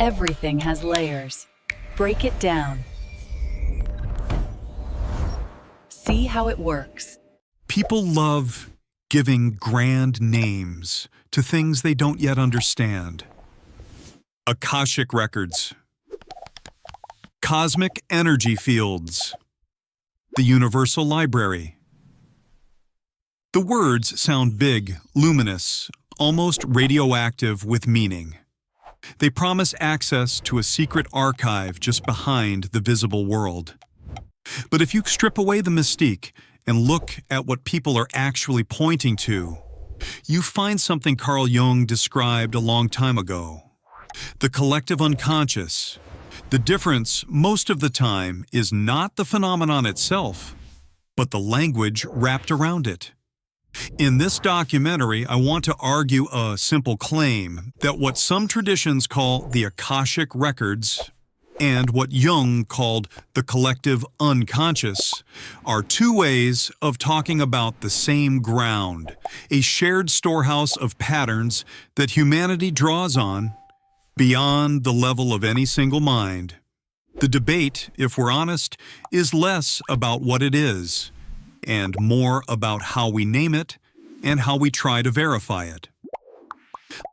Everything has layers. Break it down. See how it works. People love giving grand names to things they don't yet understand. Akashic Records, Cosmic Energy Fields, the Universal Library. The words sound big, luminous, almost radioactive with meaning. They promise access to a secret archive just behind the visible world. But if you strip away the mystique and look at what people are actually pointing to, you find something Carl Jung described a long time ago. The collective unconscious. The difference, most of the time, is not the phenomenon itself, but the language wrapped around it. In this documentary, I want to argue a simple claim that what some traditions call the Akashic Records and what Jung called the collective unconscious are two ways of talking about the same ground, a shared storehouse of patterns that humanity draws on beyond the level of any single mind. The debate, if we're honest, is less about what it is and more about how we name it and how we try to verify it.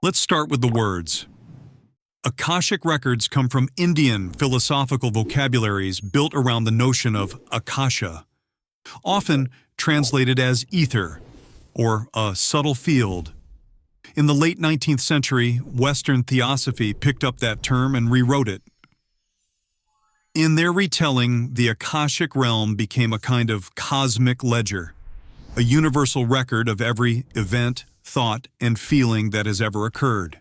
Let's start with the words. Akashic records come from Indian philosophical vocabularies built around the notion of akasha, often translated as ether or a subtle field. In the late 19th century, Western theosophy picked up that term and rewrote it. In their retelling, the Akashic realm became a kind of cosmic ledger, a universal record of every event, thought, and feeling that has ever occurred.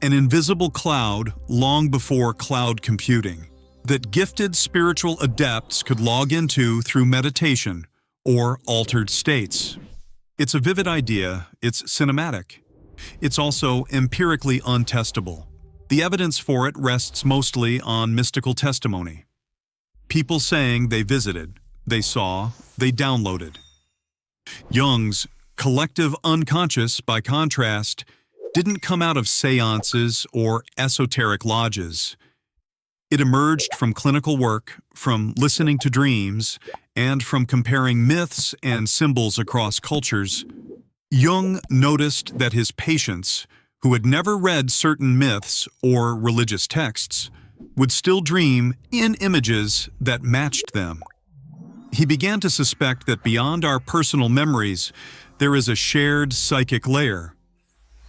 An invisible cloud long before cloud computing that gifted spiritual adepts could log into through meditation or altered states. It's a vivid idea, it's cinematic. It's also empirically untestable. The evidence for it rests mostly on mystical testimony. People saying they visited, they saw, they downloaded. Jung's collective unconscious, by contrast, didn't come out of seances or esoteric lodges. It emerged from clinical work, from listening to dreams, and from comparing myths and symbols across cultures. Jung noticed that his patients, who had never read certain myths or religious texts, would still dream in images that matched them. He began to suspect that beyond our personal memories, there is a shared psychic layer,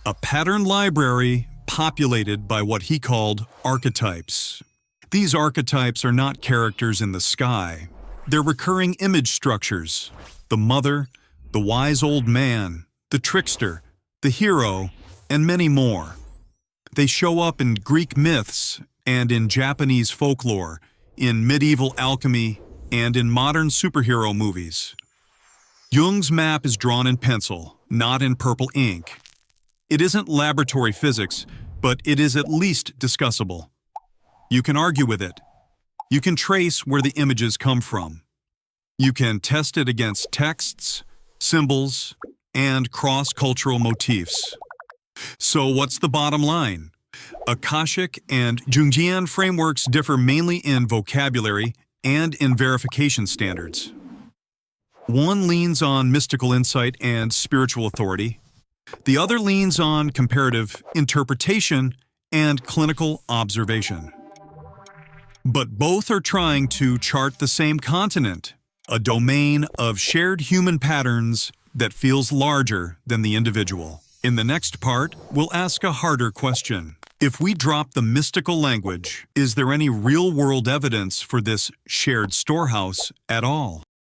a pattern library populated by what he called archetypes. These archetypes are not characters in the sky. They're recurring image structures: the mother, the wise old man, the trickster, the hero, and many more. They show up in Greek myths and in Japanese folklore, in medieval alchemy, and in modern superhero movies. Jung's map is drawn in pencil, not in purple ink. It isn't laboratory physics, but it is at least discussable. You can argue with it. You can trace where the images come from. You can test it against texts, symbols, and cross-cultural motifs. So what's the bottom line? Akashic and Jungian frameworks differ mainly in vocabulary and in verification standards. One leans on mystical insight and spiritual authority. The other leans on comparative interpretation and clinical observation. But both are trying to chart the same continent, a domain of shared human patterns that feels larger than the individual. In the next part, we'll ask a harder question. If we drop the mystical language, is there any real-world evidence for this shared storehouse at all?